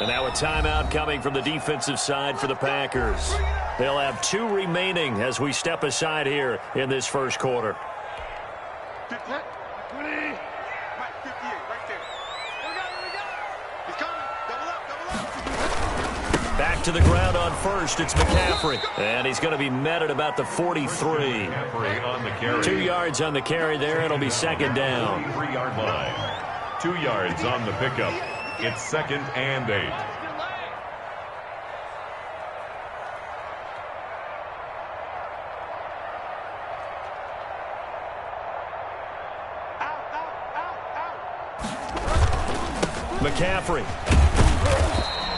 And now a timeout coming from the defensive side for the Packers. They'll have 2 remaining as we step aside here in this first quarter. Back to the ground on first. It's McCaffrey. And he's going to be met at about the 43. 2 yards on the carry there. It'll be second down. 3-yard line. 2 yards on the pickup. It's second and 8. McCaffrey.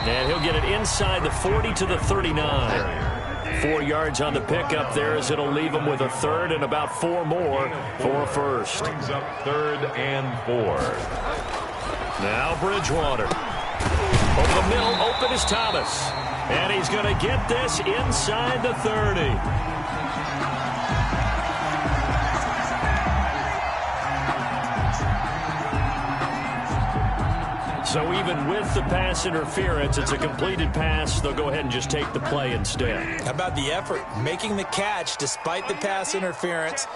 And he'll get it inside the 40 to the 39. 4 yards on the pickup there as it'll leave him with a third and about 4 more for a first. Brings up 3rd and 4. Now Bridgewater. Over the middle, open is Thomas. And he's going to get this inside the 30. So even with the pass interference, it's a completed pass. They'll go ahead and just take the play instead. How about the effort? Making the catch despite the pass interference.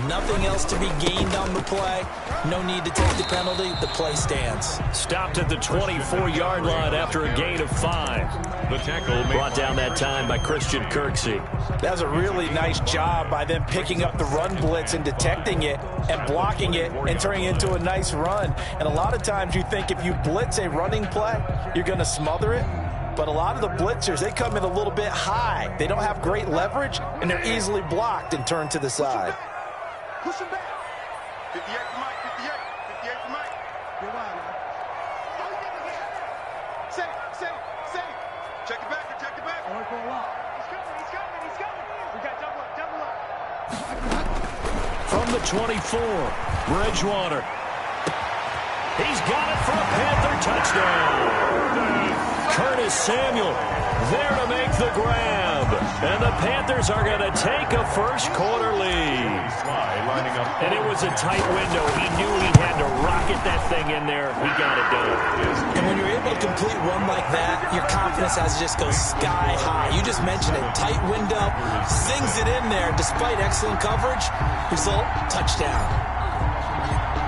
Nothing else to be gained on the play. No need to take the penalty. The play stands. Stopped at the 24-yard line after a gain of 5. The tackle brought down that time by Christian Kirksey. That was a really nice job by them picking up the run blitz and detecting it and blocking it and turning it into a nice run. And a lot of times you think if you blitz a running play, you're going to smother it. But a lot of the blitzers, they come in a little bit high. They don't have great leverage, and they're easily blocked and turned to the side. Push him back. 58 to Mike, 58. 58 to Mike. You're wild, man. Safe. Check it back, check it back. He's coming. We got double up. From the 24, Bridgewater. He's got it for a Panther touchdown. Curtis Samuel there to make the grab. And the Panthers are going to take a first quarter lead. And it was a tight window. He knew he had to rocket that thing in there. He got it done. And when you're able to complete one like that, your confidence has to just go sky high. You just mentioned it. Tight window. Sings it in there despite excellent coverage. Result, touchdown.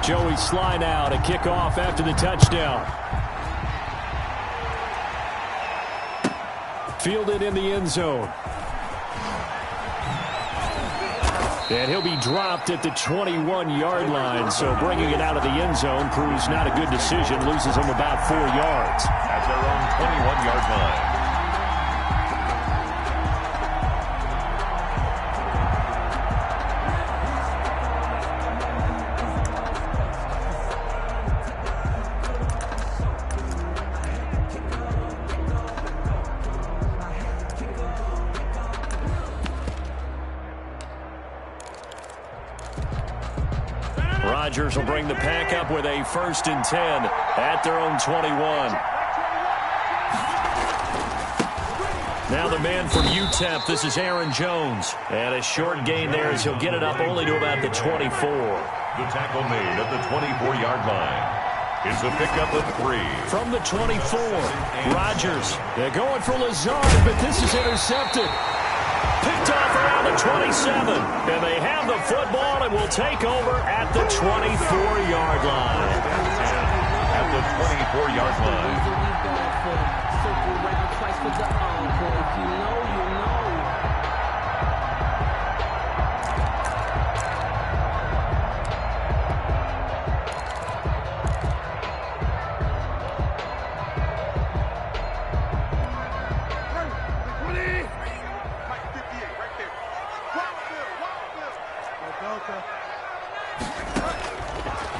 Joey Sly now to kick off after the touchdown. Fielded in the end zone. And he'll be dropped at the 21-yard line. So bringing it out of the end zone proves not a good decision. Loses him about 4 yards. At their own 21-yard line. Rodgers will bring the pack up with a 1st and 10 at their own 21. Now the man from UTEP, this is Aaron Jones. And a short gain there as he'll get it up only to about the 24. The tackle made at the 24-yard line. It's a pickup of 3. From the 24, Rodgers. They're going for Lazard, but this is intercepted. Picked off around the 27. And they have the football and will take over at the 24-yard line. At the 24-yard line.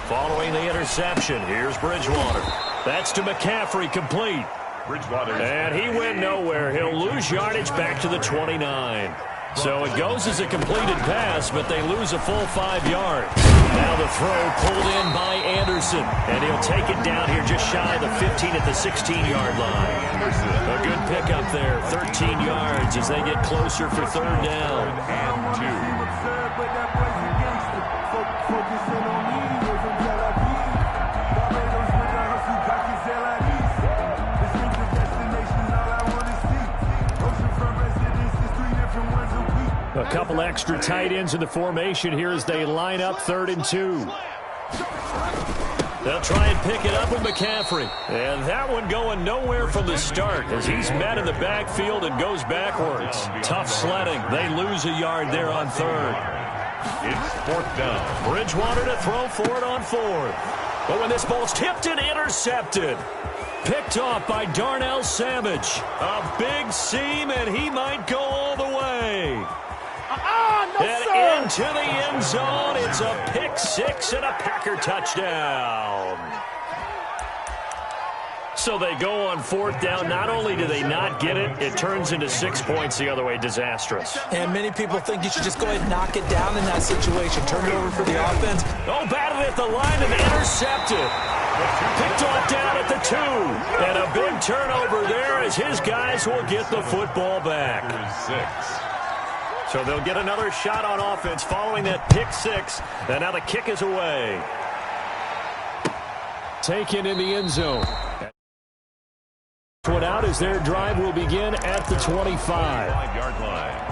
Following the interception, here's Bridgewater. That's to McCaffrey, complete. Bridgewater. And he went nowhere. He'll lose yardage back to the 29. So it goes as a completed pass, but they lose a full 5 yards. Now the throw pulled in by Anderson. And he'll take it down here just shy of the 15 at the 16-yard line. A good pickup there, 13 yards as they get closer for 3rd down. And 2. couple extra tight ends in the formation here as they line up 3rd and 2. They'll try and pick it up with McCaffrey. And that one going nowhere from the start as he's met in the backfield and goes backwards. Tough sledding. They lose a yard there on 3rd. It's 4th down. Bridgewater to throw for it on 4th. But when this ball's tipped and intercepted. Picked off by Darnell Savage. A big seam, and he might go all the way. And into the end zone. It's a pick 6 and a Packer touchdown. So they go on 4th down. Not only do they not get it, it turns into 6 points the other way. Disastrous. And many people think you should just go ahead and knock it down in that situation. Turn it over for the offense. Oh, batted at the line and intercepted. Picked off down at the 2. And a big turnover there as his guys will get the football back. 6. So they'll get another shot on offense following that pick 6. And now the kick is away. Taken in the end zone. One out as their drive will begin at the 25. 5-yard line.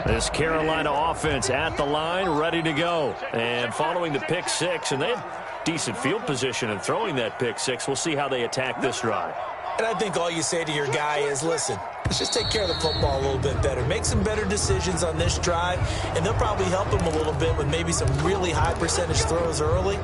This Carolina offense at the line, ready to go. And following the pick 6, and they have decent field position in throwing that pick 6. We'll see how they attack this drive. And I think all you say to your guy is, listen, let's just take care of the football a little bit better. Make some better decisions on this drive, and they'll probably help him a little bit with maybe some really high percentage throws early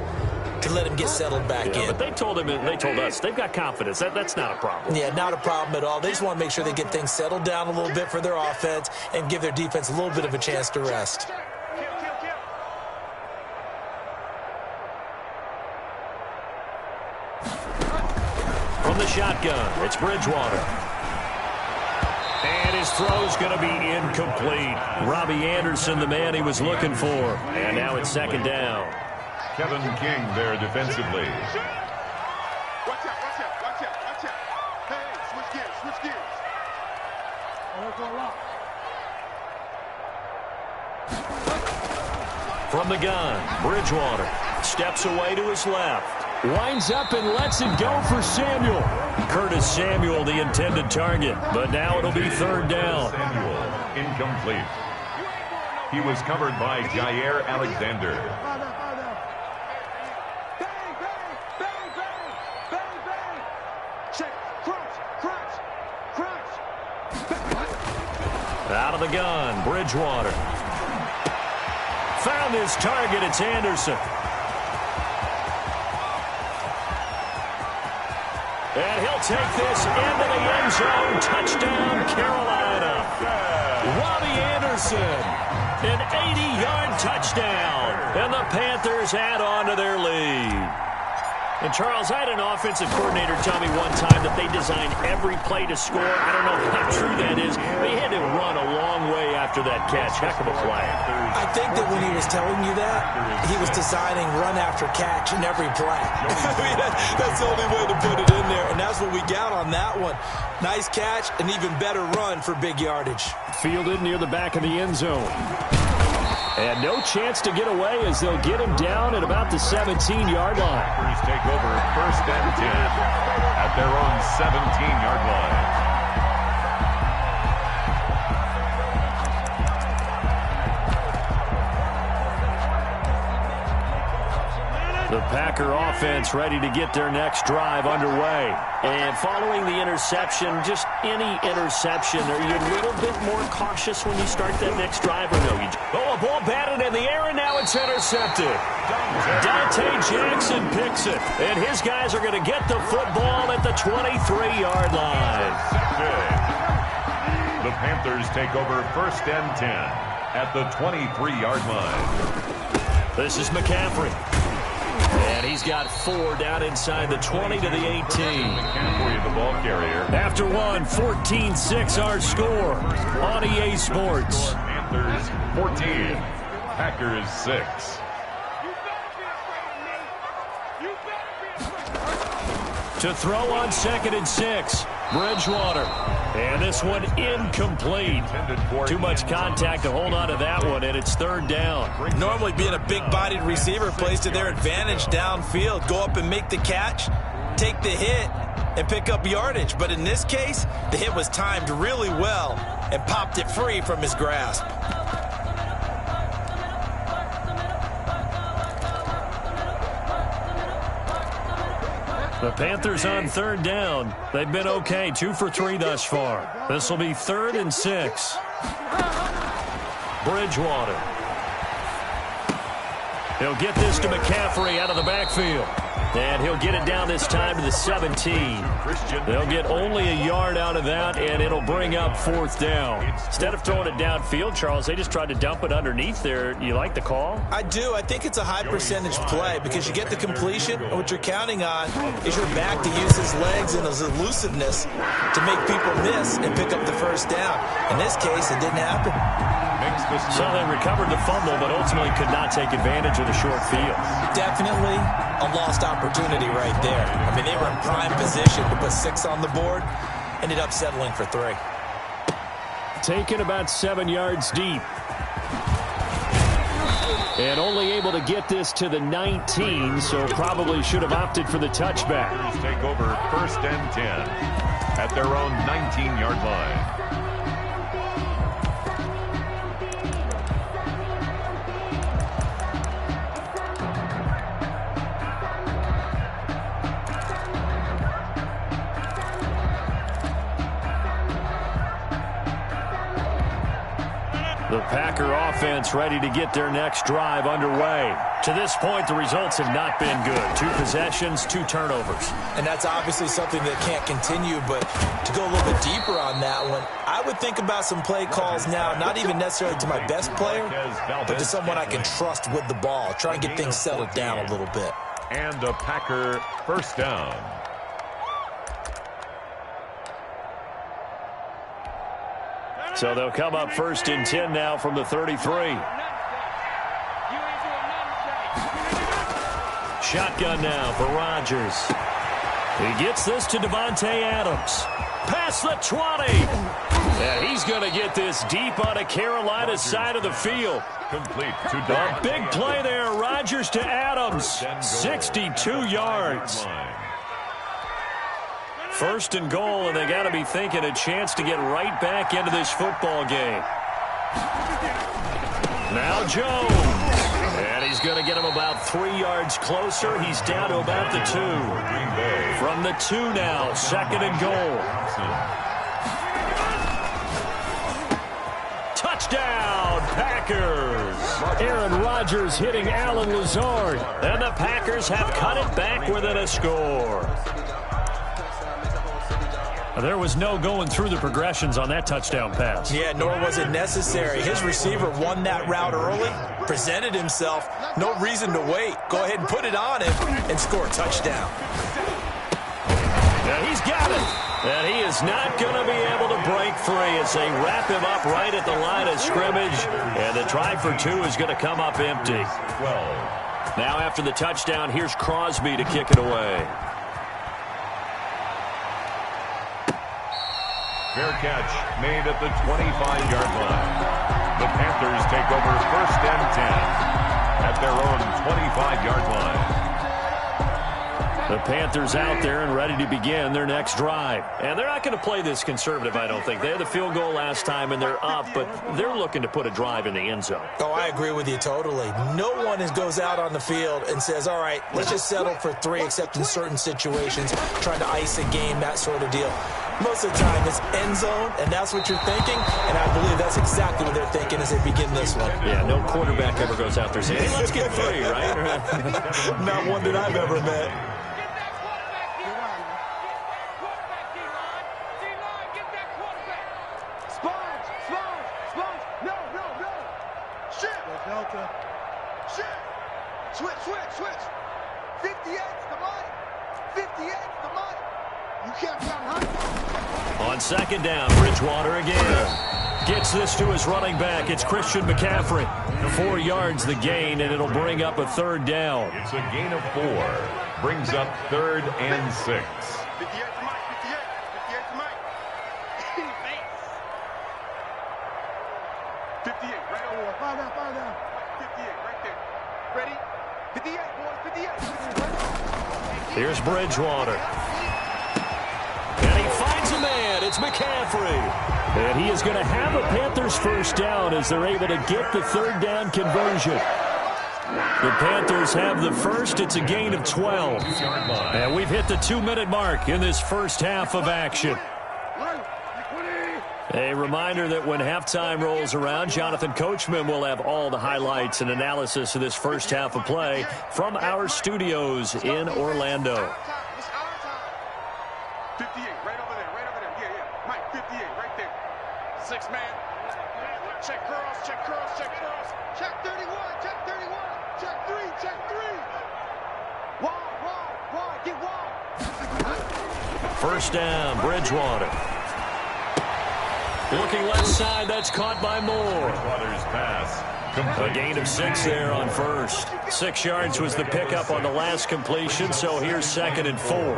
to let him get settled back in. But they told him, and they told us, they've got confidence. That's not a problem. Yeah, not a problem at all. They just want to make sure they get things settled down a little bit for their offense and give their defense a little bit of a chance to rest. From the shotgun, it's Bridgewater. And his throw's going to be incomplete. Robbie Anderson, the man he was looking for. And now it's 2nd down. Kevin King there defensively. Watch out, watch out, watch out, watch out. Hey, switch gears, switch gears. From the gun, Bridgewater steps away to his left. Winds up and lets it go for Samuel. Curtis Samuel, the intended target. But now it'll be 3rd down. Samuel, incomplete. He was covered by Jair Alexander. Out of the gun, Bridgewater. Found his target, it's Anderson. And he'll take this into the end zone. Touchdown, Carolina. Robbie Anderson, an 80-yard touchdown. And the Panthers add on to their lead. And, Charles, I had an offensive coordinator tell me one time that they designed every play to score. I don't know how true that is. They had to run a long way after that catch. Heck of a play. I think that when he was telling you that, he was designing run after catch in every play. I mean, that's the only way to put it in there, and that's what we got on that one. Nice catch, an even better run for big yardage. Fielded near the back of the end zone. And no chance to get away as they'll get him down at about the 17-yard line. Packers take over 1st and 10 at their own 17-yard line. The Packer offense ready to get their next drive underway. And following the interception, just any interception, are you a little bit more cautious when you start that next drive or no? A ball batted in the air, and now it's intercepted. Dante Jackson picks it, and his guys are going to get the football at the 23-yard line. The Panthers take over 1st and 10 at the 23-yard line. This is McCaffrey. And he's got 4 down inside the 20 to the 18. McCaffrey, the ball carrier. After one, 14-6 our score on EA Sports. Panthers 14, Packers 6. To throw on 2nd and 6. Bridgewater. And this one incomplete. Too much contact to hold on to that one, and it's 3rd down. Normally being a big-bodied receiver plays to their advantage downfield. Go up and make the catch, take the hit, and pick up yardage. But in this case, the hit was timed really well and popped it free from his grasp. The Panthers on 3rd down. They've been okay, 2 for 3 thus far. This will be 3rd and 6. Bridgewater. He'll get this to McCaffrey out of the backfield. And he'll get it down this time to the 17. They'll get only a yard out of that, and it'll bring up 4th down. Instead of throwing it downfield, Charles, they just tried to dump it underneath there. You like the call? I do. I think it's a high-percentage play because you get the completion, and what you're counting on is your back to use his legs and his elusiveness to make people miss and pick up the 1st down. In this case, it didn't happen. So they recovered the fumble, but ultimately could not take advantage of the short field. Definitely a lost opportunity right there. I mean, they were in prime position to put 6 on the board. Ended up settling for 3. Taken about 7 yards deep. And only able to get this to the 19, so probably should have opted for the touchback. Take over 1st and 10 at their own 19-yard line. The Packer offense ready to get their next drive underway. To this point, the results have not been good. 2 possessions, 2 turnovers. And that's obviously something that can't continue, but to go a little bit deeper on that one, I would think about some play calls now, not even necessarily to my best player, but to someone I can trust with the ball. Try and get things settled down a little bit. And a Packer 1st down. So they'll come up 1st and 10 now from the 33. Shotgun now for Rodgers. He gets this to Davante Adams. Past the 20. And he's going to get this deep on a Carolina side of the field. Complete to A big play there. Rodgers to Adams. 62 yards. 1st and goal, and they got to be thinking a chance to get right back into this football game. Now Jones. And he's going to get him about 3 yards closer. He's down to about the 2. From the 2 now, 2nd and goal. Touchdown, Packers. Aaron Rodgers hitting Allen Lazard. And the Packers have cut it back within a score. There was no going through the progressions on that touchdown pass. Yeah, nor was it necessary. His receiver won that route early, presented himself. No reason to wait. Go ahead and put it on him and score a touchdown. Now he's got it. And he is not going to be able to break free as they wrap him up right at the line of scrimmage. And the try for 2 is going to come up empty. 12. Now after the touchdown, here's Crosby to kick it away. Fair catch made at the 25-yard line. The Panthers take over 1st and 10 at their own 25-yard line. The Panthers out there and ready to begin their next drive. And they're not going to play this conservative, I don't think. They had the field goal last time, and they're up, but they're looking to put a drive in the end zone. Oh, I agree with you totally. No one goes out on the field and says, all right, let's just settle for 3, except in certain situations, trying to ice a game, that sort of deal. Most of the time, it's end zone, and that's what you're thinking, and I believe that's exactly what they're thinking as they begin this one. Yeah, no quarterback ever goes out there saying, hey, let's get 3, right? Not one that I've ever met. Switch. 58's the money. 58's the money. You can't run. On 2nd down, Bridgewater again. Gets this to his running back. It's Christian McCaffrey. 4 yards the gain, and it'll bring up a 3rd down. It's a gain of 4. brings up 3rd and 6. 58 to Mike, 58. 58 to Mike. 58, right over. Fire down. 58, right there. Ready? 58, boys, 58. Here's Bridgewater. And he finds a man. It's McCaffrey. And he is going to have a Panthers first down as they're able to get the 3rd down conversion. The Panthers have the first. It's a gain of 12. And we've hit the 2-minute mark in this first half of action. A reminder that when halftime rolls around, Jonathan Coachman will have all the highlights and analysis of this first half of play from our studios in Orlando. 58, right over there. Yeah. Mike, 58, right there. 6 man. Check curls. Check 31, check 31. Check 3, check 3. Wide, get wide. First down, Bridgewater. Looking left side, that's caught by Moore. Bridgewater's pass. A gain of 6 there on first. 6 yards was the pickup on the last completion, so here's 2nd and 4.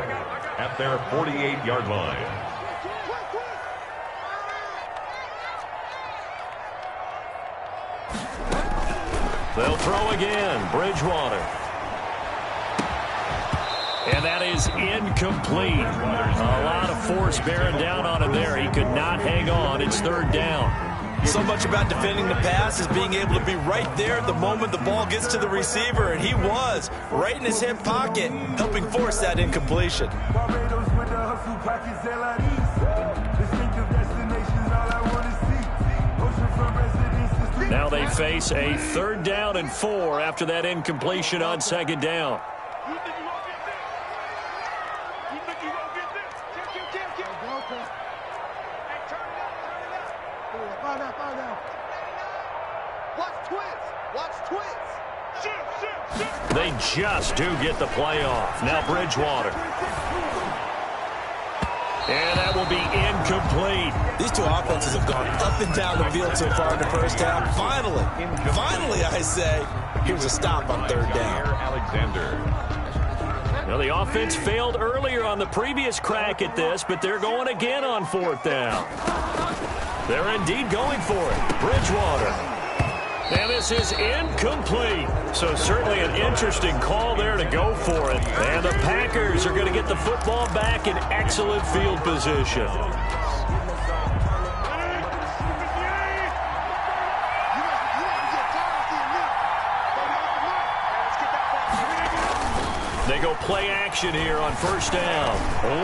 At their 48-yard line. They'll throw again. Bridgewater. And that is incomplete. A lot of force bearing down on him there. He could not hang on. It's 3rd down. So much about defending the pass is being able to be right there the moment the ball gets to the receiver, and he was right in his hip pocket, helping force that incompletion. Now they face a 3rd down and 4 after that incompletion on 2nd down. They just do get the playoff. Now Bridgewater. And that will be incomplete. These two offenses have gone up and down the field so far in the first half. Finally, I say, here's a stop on 3rd down. Alexander. Now the offense failed earlier on the previous crack at this, but they're going again on 4th down. They're indeed going for it. Bridgewater. And this is incomplete. So certainly an interesting call there to go for it. And the Packers are going to get the football back in excellent field position. They go play action here on 1st down.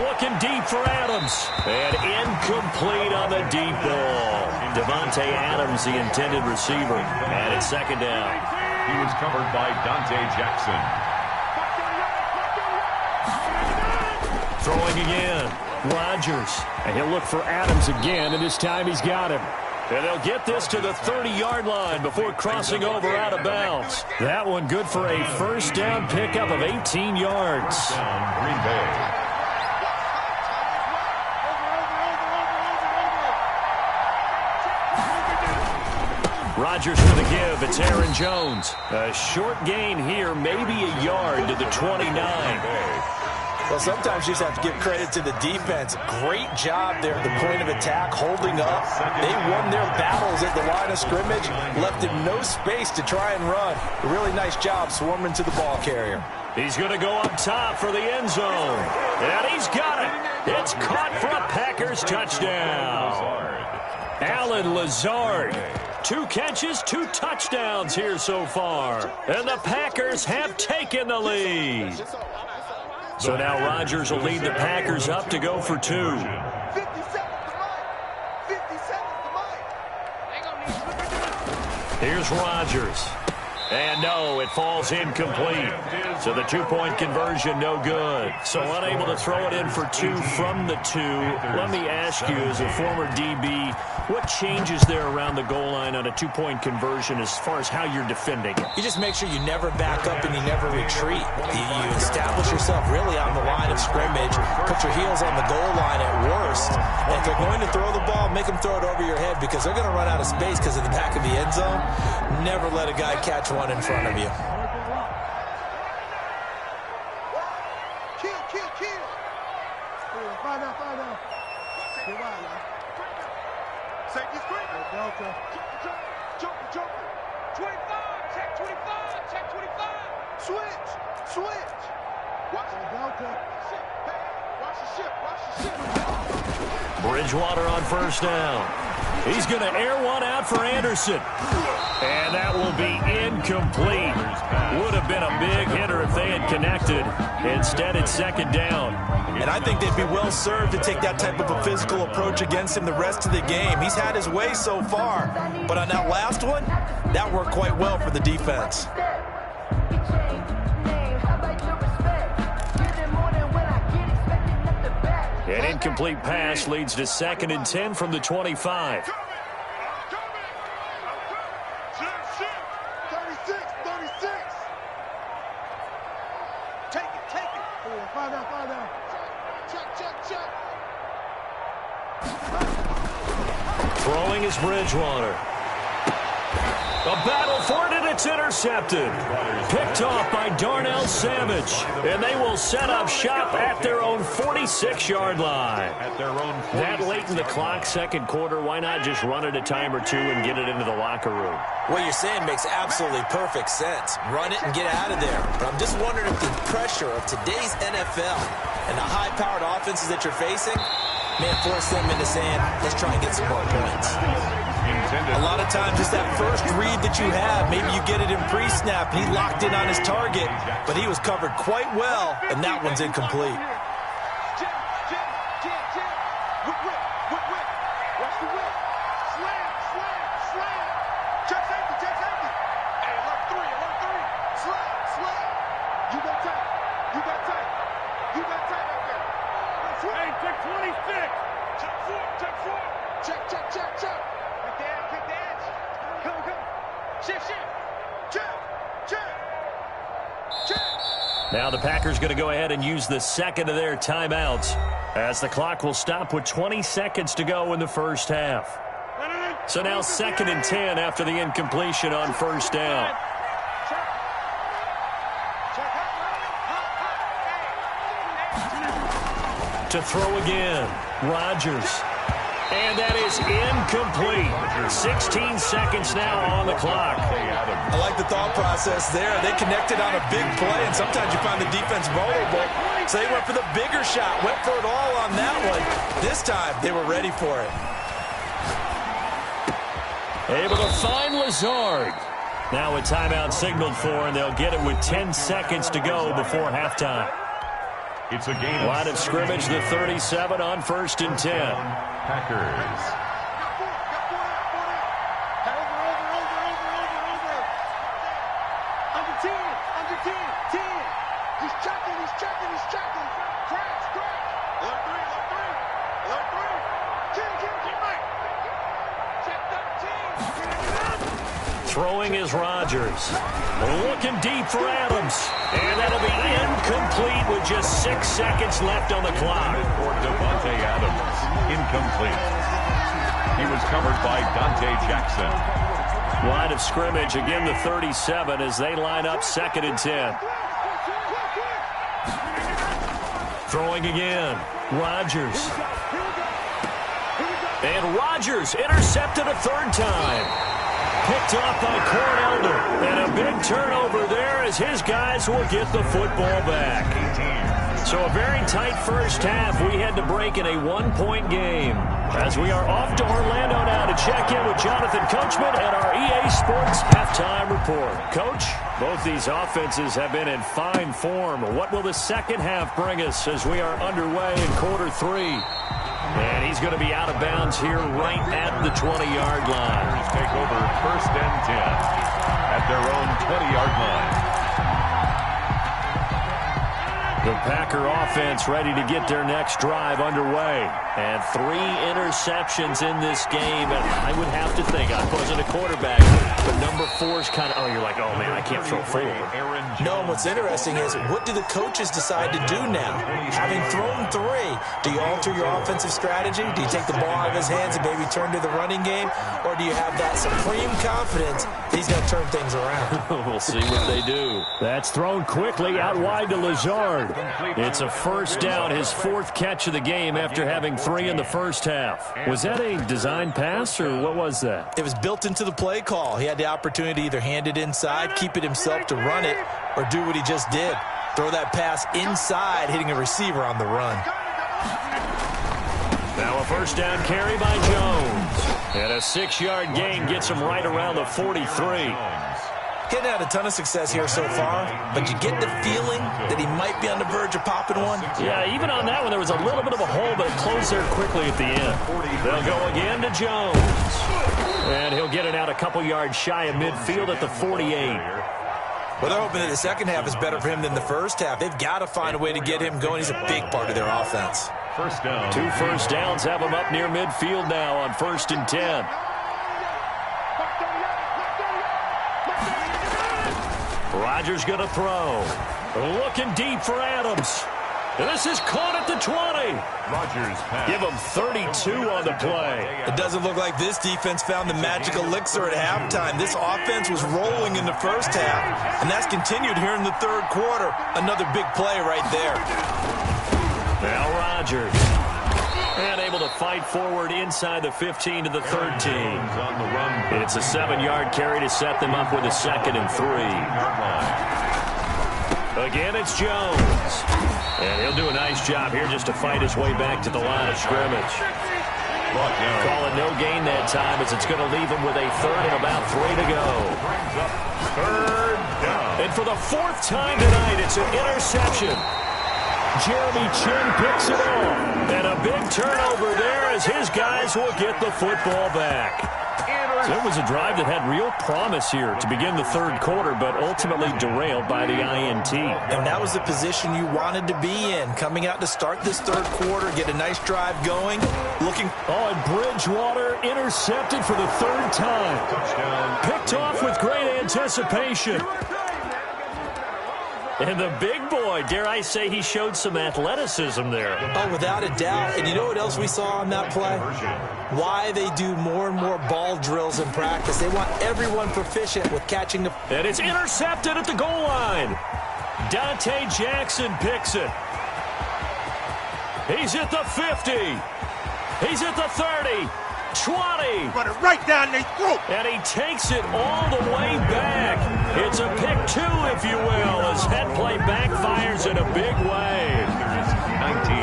Looking deep for Adams. And incomplete on the deep ball. Devontae Adams, the intended receiver. And it's 2nd down. He was covered by Dante Jackson. Throwing again. Rodgers. And he'll look for Adams again, and this time he's got him. And they'll get this to the 30-yard line before crossing over out of bounds. That one good for a 1st down pickup of 18 yards. Down Green Bay. Rodgers for the give. It's Aaron Jones. A short gain here, maybe a yard to the 29. Well, sometimes you just have to give credit to the defense. Great job there at the point of attack, holding up. They won their battles at the line of scrimmage, left him no space to try and run. A really nice job swarming to the ball carrier. He's going to go up top for the end zone. And he's got it. It's caught for a Packers touchdown. Allen Lazard. 2 catches, 2 touchdowns here so far. And the Packers have taken the lead. So now Rodgers will lead the Packers up to go for 2. Here's Rodgers. And no, it falls incomplete. So the 2-point conversion, no good. So unable to throw it in for 2 from the 2. Let me ask you, as a former DB, what changes there around the goal line on a 2-point conversion as far as how you're defending it? You just make sure you never back up and you never retreat. You establish yourself really on the line of scrimmage, put your heels on the goal line at worst. And if they're going to throw the ball, make them throw it over your head because they're going to run out of space because of the back of the end zone. Never let a guy catch one in front of you. Safety screen. Joker. 25. Check 25. Check 25. Switch. Watch the ship. Bridgewater on first down. He's going to air one out for Anderson. And that will be incomplete. Would have been a big hitter if they had connected. Instead, it's second down. And I think they'd be well served to take that type of a physical approach against him the rest of the game. He's had his way so far. But on that last one, that worked quite well for the defense. An incomplete pass leads to 2nd and 10 from the 25. 36. Take it. Fall down. Check. Throwing is Bridgewater. A battle for it, and it's intercepted. Picked off by Darnell Savage. And they will set up shop at their own 46-yard line. That late in the clock, second quarter, why not just run it a time or two and get it into the locker room? What you're saying makes absolutely perfect sense. Run it and get out of there. But I'm just wondering if the pressure of today's NFL and the high-powered offenses that you're facing may force them into saying, let's try and get some more points. A lot of times it's that first read that you have. Maybe you get it in pre-snap, and he locked in on his target, but he was covered quite well, and that one's incomplete. Watch the whip. Slam. Check safety. Hey, alert three. Slam. You got tight up there. Hey, check 26. Check 4. Check. Kick the edge. Come. Shift. Check. Now the Packers going to go ahead and use the second of their timeouts as the clock will stop with 20 seconds to go in the first half. So now 2nd and 10 after the incompletion on first down. To throw again, Rodgers. And that is incomplete. 16 seconds now on the clock. I like the thought process there. They connected on a big play, and sometimes you find the defense vulnerable. So they went for the bigger shot, went for it all on that one. This time, they were ready for it. Able to find Lazard. Now a timeout signaled for, and they'll get it with 10 seconds to go before halftime. It's a game. Line of scrimmage, the 37 on 1st and 10. Packers. Under 10. He's checking. Crash. Alert 3. Get Mike. Check 13. Throwing is Rodgers. Looking deep for Adams. And that'll be incomplete with just 6 seconds left on the clock. For Devontae Adams. Incomplete. He was covered by Dante Jackson. Line of scrimmage, again the 37 as they line up 2nd and 10. Throwing again. Rodgers. And Rodgers intercepted a 3rd time. Picked off by Cornelder. And a big turnover there as his guys will get the football back. So a very tight first half. We had to break in a 1-point game. As we are off to Orlando now to check in with Jonathan Coachman at our EA Sports Halftime Report. Coach, both these offenses have been in fine form. What will the second half bring us as we are underway in quarter 3? And he's going to be out of bounds here right at the 20-yard line. Take over 1st and 10 at their own 20-yard line. The Packer offense ready to get their next drive underway. And 3 interceptions in this game. And I would have to think, I wasn't a quarterback, but number 4 is kind of, oh, you're like, oh, man, I can't throw 4. No, and what's interesting is, what do the coaches decide to do now? Having thrown 3, do you alter your offensive strategy? Do you take the ball out of his hands and maybe turn to the running game? Or do you have that supreme confidence that he's going to turn things around? We'll see what they do. That's thrown quickly out wide to Lazard. It's a first down, his 4th catch of the game after having 3 in the first half. Was that a design pass, or what was that? It was built into the play call. He had the opportunity to either hand it inside, keep it himself to run it, or do what he just did. Throw that pass inside, hitting a receiver on the run. Now a first down carry by Jones. And a 6-yard gain gets him right around the 43. Hadn't had a ton of success here so far, but you get the feeling that he might be on the verge of popping one. Yeah, even on that one, there was a little bit of a hole, but it closed there quickly at the end. They'll go again to Jones. And he'll get it out a couple yards shy of midfield at the 48. Well, they're hoping that the second half is better for him than the first half. They've got to find a way to get him going. He's a big part of their offense. First down. 2 first downs have him up near midfield now on 1st and 10. Rodgers going to throw. Looking deep for Adams. And this is caught at the 20. Rodgers pass. Give him 32 on the play. It doesn't look like this defense found the magic elixir at halftime. This offense was rolling in the first half, and that's continued here in the third quarter. Another big play right there. Now Rodgers. And able to fight forward inside the 15 to the 13. On the run. It's a 7-yard carry to set them up with a 2nd and 3. Again, it's Jones. And he'll do a nice job here just to fight his way back to the line of scrimmage. Call it no gain that time as it's going to leave him with a 3rd and about 3 to go. Third down. And for the 4th time tonight, it's an interception. Jeremy Chin picks it off. And a big turnover there as his guys will get the football back. So it was a drive that had real promise here to begin the third quarter, but ultimately derailed by the INT. And that was the position you wanted to be in. Coming out to start this third quarter, get a nice drive going. And Bridgewater intercepted for the 3rd time. Touchdown. Picked off with great anticipation. And the big boy, dare I say, he showed some athleticism there. Oh, without a doubt. And you know what else we saw on that play? Why they do more and more ball drills in practice. They want everyone proficient with catching the... And it's intercepted at the goal line. Dante Jackson picks it. He's at the 50. He's at the 30. 20. Run it right down their throat. And he takes it all the way back. It's a pick 2, if you will, as head play backfires in a big way. 19.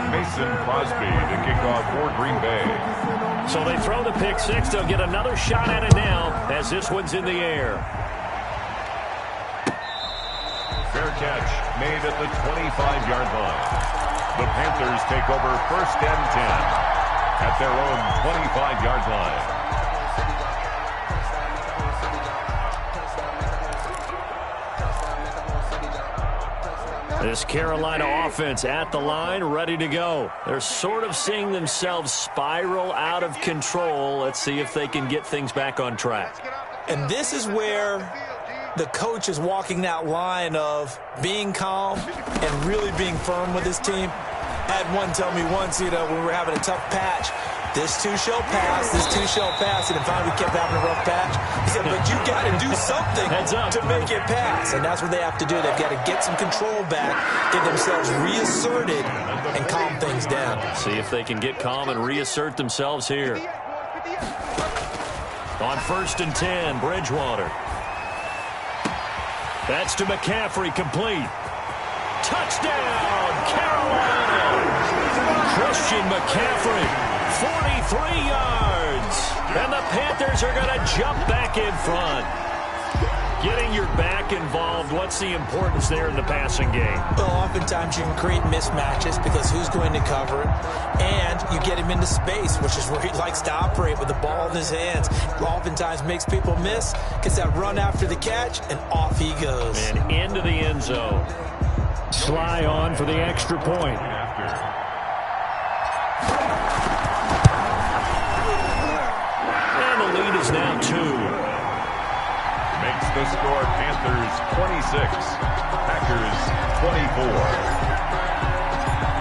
Mason Crosby to kick off for Green Bay. So they throw the pick 6. They'll get another shot at it now as this one's in the air. Fair catch made at the 25-yard line. The Panthers take over 1st and 10 at their own 25-yard line. This Carolina offense at the line, ready to go. They're sort of seeing themselves spiral out of control. Let's see if they can get things back on track. And this is where the coach is walking that line of being calm and really being firm with his team. I had one tell me once, when we were having a tough patch, this too shall pass, this too shall pass, and finally we kept having a rough patch. He said, but you got to do something to make it pass, and that's what they have to do. They've got to get some control back, get themselves reasserted, and calm things down. See if they can get calm and reassert themselves here. On 1st and 10, Bridgewater. That's to McCaffrey, complete. Touchdown, Carolina! Christian McCaffrey, 43 yards. And the Panthers are going to jump back in front. Getting your back involved, what's the importance there in the passing game? Well, oftentimes you can create mismatches because who's going to cover it? And you get him into space, which is where he likes to operate with the ball in his hands. Oftentimes makes people miss, gets that run after the catch, and off he goes. And into the end zone. Sly on for the extra point. And the lead is now 2. Makes the score Panthers 26, Packers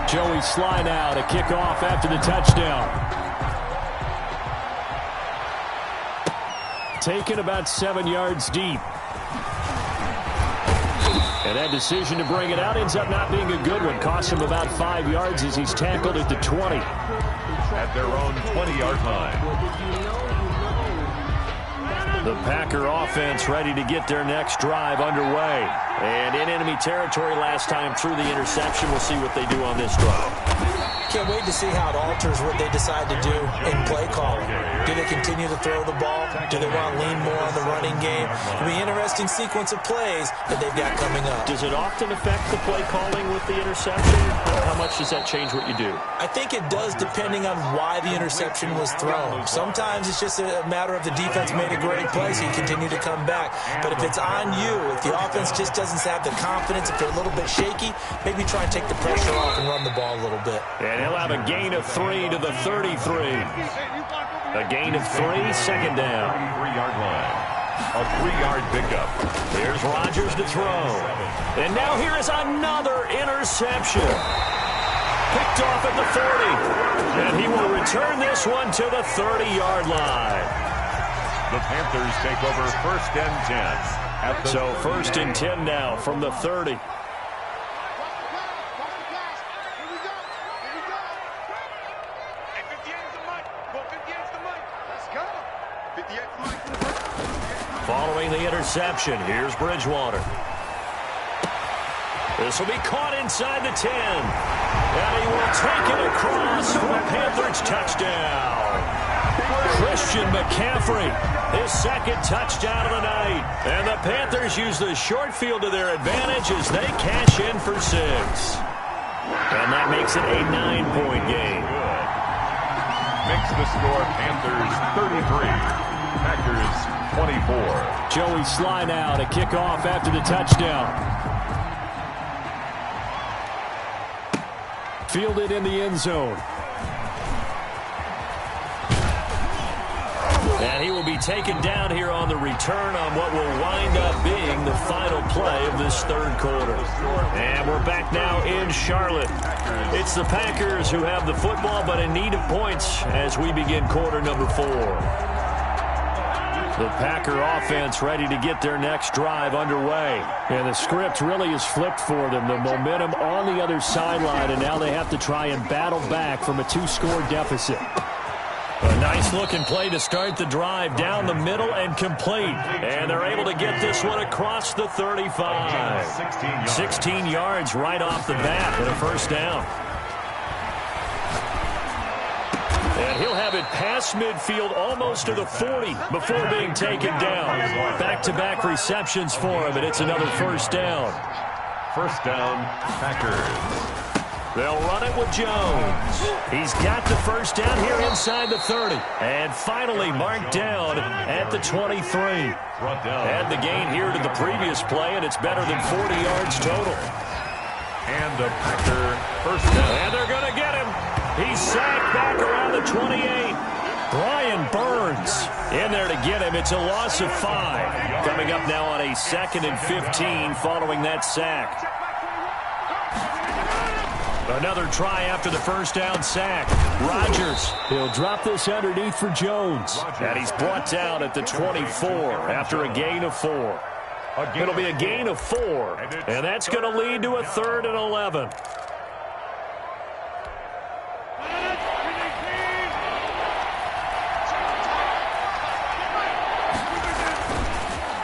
24. Joey Sly now to kick off after the touchdown. Taken about 7 yards deep. And that decision to bring it out ends up not being a good one. Cost him about 5 yards as he's tackled at the 20. At their own 20-yard line. The Packer offense ready to get their next drive underway. And in enemy territory last time through the interception. We'll see what they do on this drive. Can't wait to see how it alters what they decide to do in play calling. Do they continue to throw the ball? Do they want to lean more on the running game? It'll be an interesting sequence of plays that they've got coming up. Does it often affect the play calling with the interception? How much does that change what you do? I think it does depending on why the interception was thrown. Sometimes it's just a matter of the defense made a great play, so you continue to come back. But if it's on you, if the offense just doesn't have the confidence, if they're a little bit shaky, maybe try and take the pressure off and run the ball a little bit. And he'll have a gain of 3 to the 33. A gain of 3, second down. 3-yard line. A 3-yard pickup. Here's Rodgers to throw. And now here is another interception. Picked off at the 40. And he will return this one to the 30-yard line. The Panthers take over 1st and 10. So 1st and 10 now from the 30. Following the interception, here's Bridgewater. This will be caught inside the 10. And he will take it across for a Panthers touchdown. Christian McCaffrey, his 2nd touchdown of the night. And the Panthers use the short field to their advantage as they cash in for 6. And that makes it a 9-point game. Makes the score Panthers 33, Packers 24. Joey Sly now to kick off after the touchdown. Fielded in the end zone. And he will be taken down here on the return on what will wind up being the final play of this 3rd quarter. And we're back now in Charlotte. It's the Packers who have the football, but in need of points as we begin quarter number 4. The Packer offense ready to get their next drive underway. And the script really is flipped for them. The momentum on the other sideline, and now they have to try and battle back from a 2-score deficit. A nice-looking play to start the drive down the middle and complete. And they're able to get this one across the 35. 16 yards right off the bat and a 1st down. And he'll have it past midfield almost to the 40 before being taken down. Back-to-back receptions for him, and it's another 1st down. 1st down, Packers. They'll run it with Jones. He's got the 1st down here inside the 30. And finally marked down at the 23. Add the gain here to the previous play, and it's better than 40 yards total. And the Packer 1st down. And they're going to get him. He's sacked back around the 28. Brian Burns in there to get him. It's a loss of 5. Coming up now on a 2nd and 15 following that sack. Another try after the 1st down sack. Rodgers, he'll drop this underneath for Jones. And he's brought down at the 24 after a gain of 4. It'll be a gain of 4, and that's going to lead to a 3rd and 11.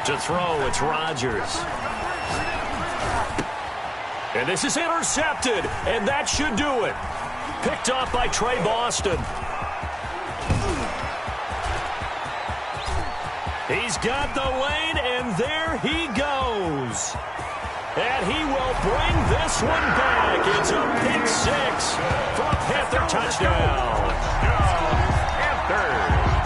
To throw, it's Rodgers. And this is intercepted, and that should do it. Picked off by Trey Boston. He's got the lane, and there he goes. And he will bring this one back. It's a pick 6 for a Panther touchdown.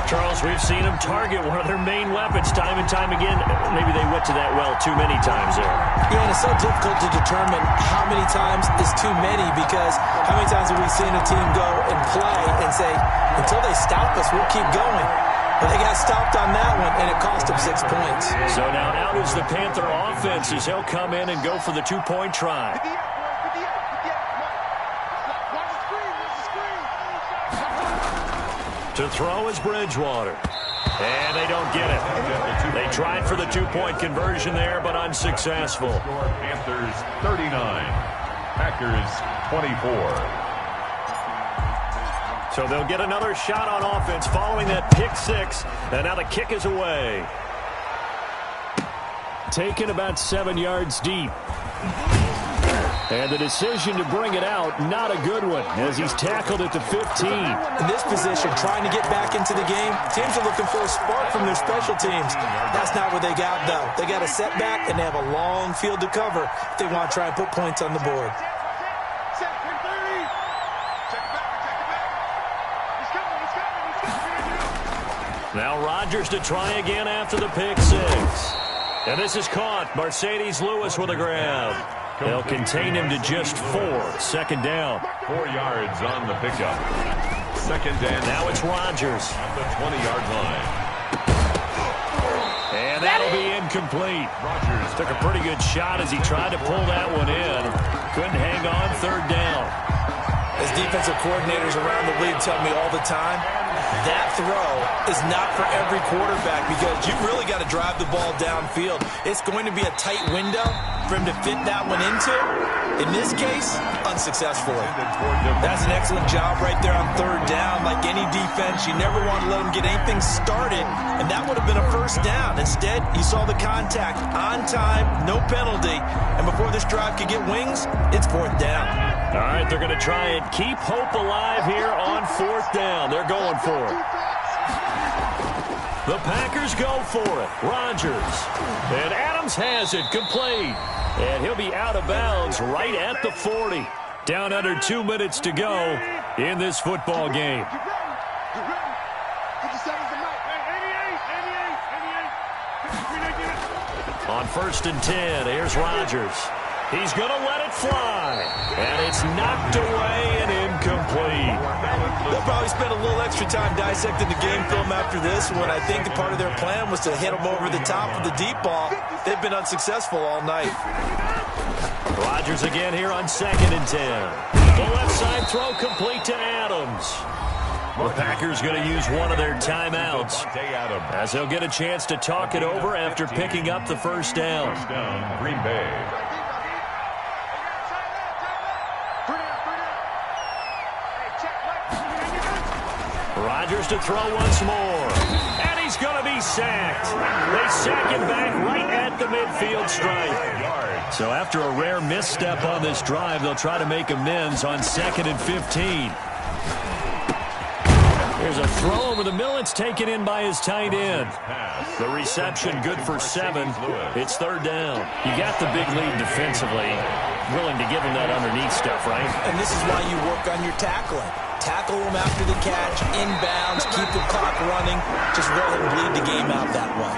Charles, we've seen them target one of their main weapons time and time again. Maybe they went to that well too many times there. Yeah, and it's so difficult to determine how many times is too many, because how many times have we seen a team go and play and say, until they stop us, we'll keep going. But they got stopped on that one, and it cost them 6 points. So now out is the Panther offense as he'll come in and go for the 2-point try. To throw is Bridgewater. And they don't get it. They tried for the two-point conversion there, but unsuccessful. Panthers 39, Packers 24. So they'll get another shot on offense following that pick six. And now the kick is away. Taken about 7 yards deep. And the decision to bring it out, not a good one, as he's tackled at the 15. In this position, trying to get back into the game, teams are looking for a spark from their special teams. That's not what they got, though. They got a setback, and they have a long field to cover if they want to try and put points on the board. Now Rodgers to try again after the pick six. And this is caught. Mercedes Lewis with a grab. They'll contain him to just 4. Second down. 4 yards on the pickup. Second down. Now it's Rodgers. At the 20-yard line. And that'll be incomplete. Rodgers Took a pretty good shot as he tried to pull that one in. Couldn't hang on. Third down. As defensive coordinators around the league tell me all the time, that throw is not for every quarterback because you really got to drive the ball downfield. It's going to be a tight window for him to fit that one into. In this case, unsuccessfully. That's an excellent job right there on third down. Like any defense, you never want to let them get anything started, and that would have been a first down. Instead, you saw the contact on time, no penalty, and before this drive could get wings, it's fourth down. All right, they're going to try and keep hope alive here on fourth down. They're going for it. The Packers go for it. Rodgers. And Adams has it complete. And he'll be out of bounds right at the 40. Down under 2 minutes to go in this football game. On 1st and 10, here's Rodgers. He's going to let it fly. And it's knocked away and incomplete. They'll probably spend a little extra time dissecting the game film after this one. I think the part of their plan was to hit them over the top of the deep ball. They've been unsuccessful all night. Rodgers again here on 2nd and 10. The left side throw complete to Adams. The Packers going to use one of their timeouts as they'll get a chance to talk it over after picking up the first down. Green Bay. Rodgers to throw once more. And he's going to be sacked. They sack him back right at the midfield stripe. So after a rare misstep on this drive, they'll try to make amends on 2nd and 15. There's a throw over the middle. It's taken in by his tight end. The reception good for 7. It's third down. You got the big lead defensively. Willing to give him that underneath stuff, right? And this is why you work on your tackling. Tackle him after the catch, inbounds, keep the clock running. Just let him bleed the game out that way.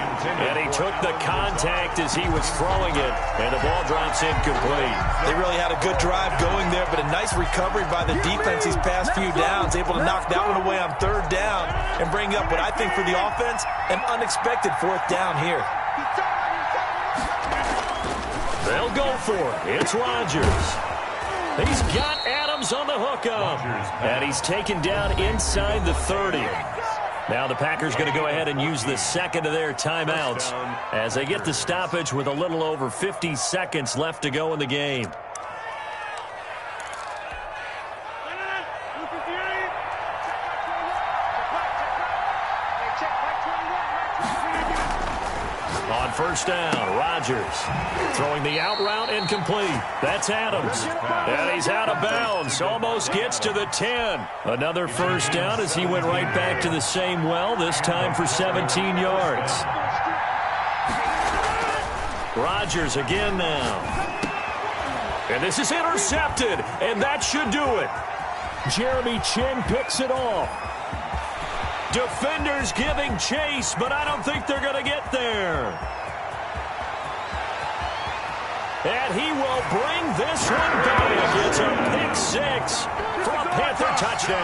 And he took the contact as he was throwing it, and the ball drops incomplete. They really had a good drive going there, but a nice recovery by the defense these past few downs, able to knock that one away on third down and bring up what I think for the offense, an unexpected fourth down here. They'll go for it. It's Rodgers. He's got Adams on the hookup. And he's taken down inside the 30. Now the Packers going to go ahead and use the second of their timeouts as they get the stoppage with a little over 50 seconds left to go in the game. On first down, Rodgers throwing the out route incomplete. That's Adams. And he's out of bounds. Almost gets to the 10. Another first down as he went right back to the same well, this time for 17 yards. Rodgers again now. And this is intercepted, and that should do it. Jeremy Chin picks it off. Defenders giving chase, but I don't think they're going to get there. And he will bring this one back. It's a pick six for a Panther touchdown.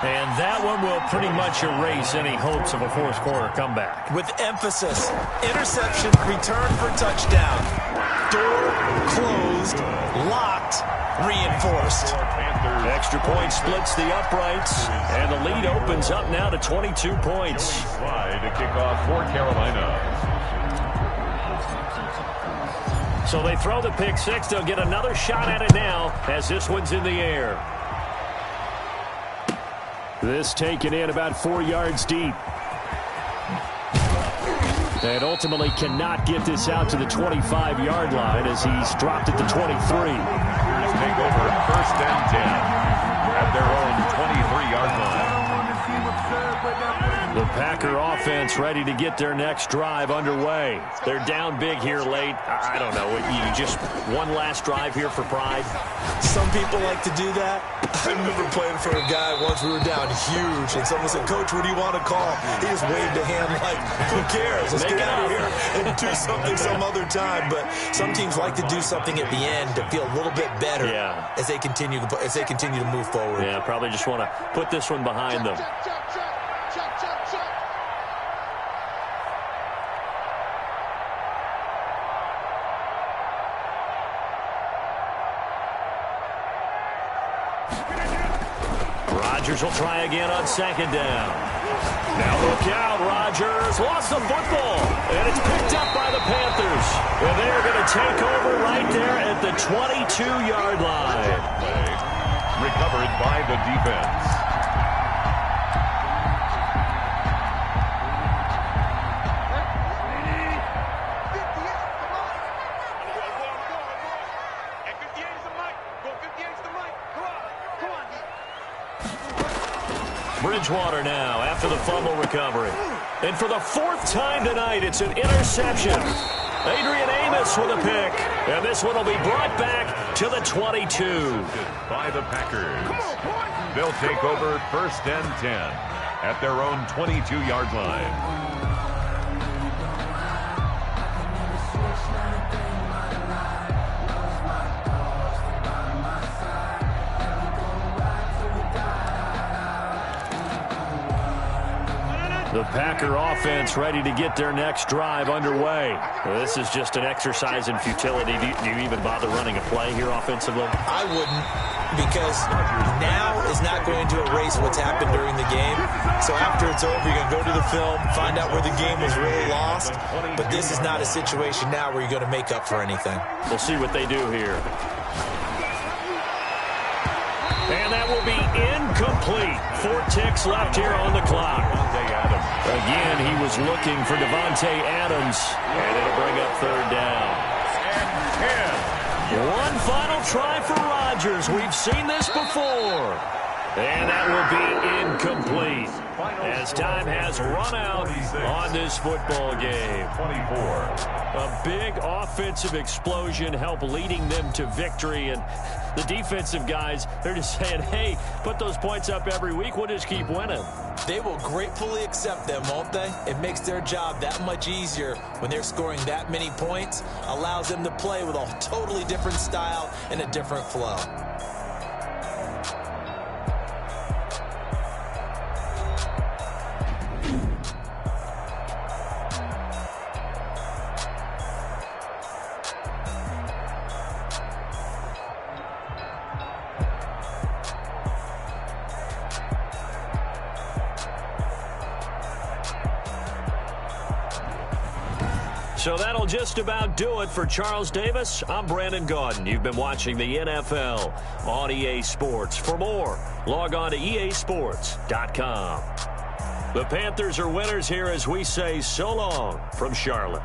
And that one will pretty much erase any hopes of a fourth quarter comeback. With emphasis, interception, return for touchdown. Door closed, locked, reinforced. Extra point splits the uprights, and the lead opens up now to 22 points. Try to kick off for Carolina. So they throw the pick six. They'll get another shot at it now as this one's in the air. This taken in about 4 yards deep. And ultimately cannot get this out to the 25-yard line as he's dropped at the 23. Packers take over 1st and 10 at their own 23-yard line. The Packer offense ready to get their next drive underway. They're down big here late. I don't know. You just one last drive here for pride? Some people like to do that. I remember playing for a guy once. We were down huge, and someone said, "Coach, what do you want to call?" He just waved a hand like, "Who cares? Let's get out of here and do something some other time." But some teams like to do something at the end to feel a little bit better as they continue to move forward. Yeah, probably just want to put this one behind them. Rodgers will try again on 2nd down. Now look out, Rodgers lost the football, and it's picked up by the Panthers. And they're going to take over right there at the 22-yard line. Recovered by the defense. Bridgewater now after the fumble recovery. And for the 4th time tonight, it's an interception. Adrian Amos with a pick. And this one will be brought back to the 22. By the Packers. They'll take over 1st and 10 at their own 22-yard line. The Packer offense ready to get their next drive underway. This is just an exercise in futility. Do you even bother running a play here offensively? I wouldn't, because now is not going to erase what's happened during the game. So after it's over, you're going to go to the film, find out where the game was really lost. But this is not a situation now where you're going to make up for anything. We'll see what they do here. And that will be incomplete. 4 ticks left here on the clock. Again, he was looking for Devontae Adams, and it'll bring up 3rd down. And 10. One final try for Rodgers. We've seen this before. And that will be incomplete as time has run out on this football game. 24. A big offensive explosion helped leading them to victory. And the defensive guys, they're just saying, hey, put those points up every week. We'll just keep winning. They will gratefully accept them, won't they? It makes their job that much easier when they're scoring that many points. Allows them to play with a totally different style and a different flow. So that'll just about do it for Charles Davis. I'm Brandon Gaudin. You've been watching the NFL on EA Sports. For more, log on to easports.com. The Panthers are winners here as we say so long from Charlotte.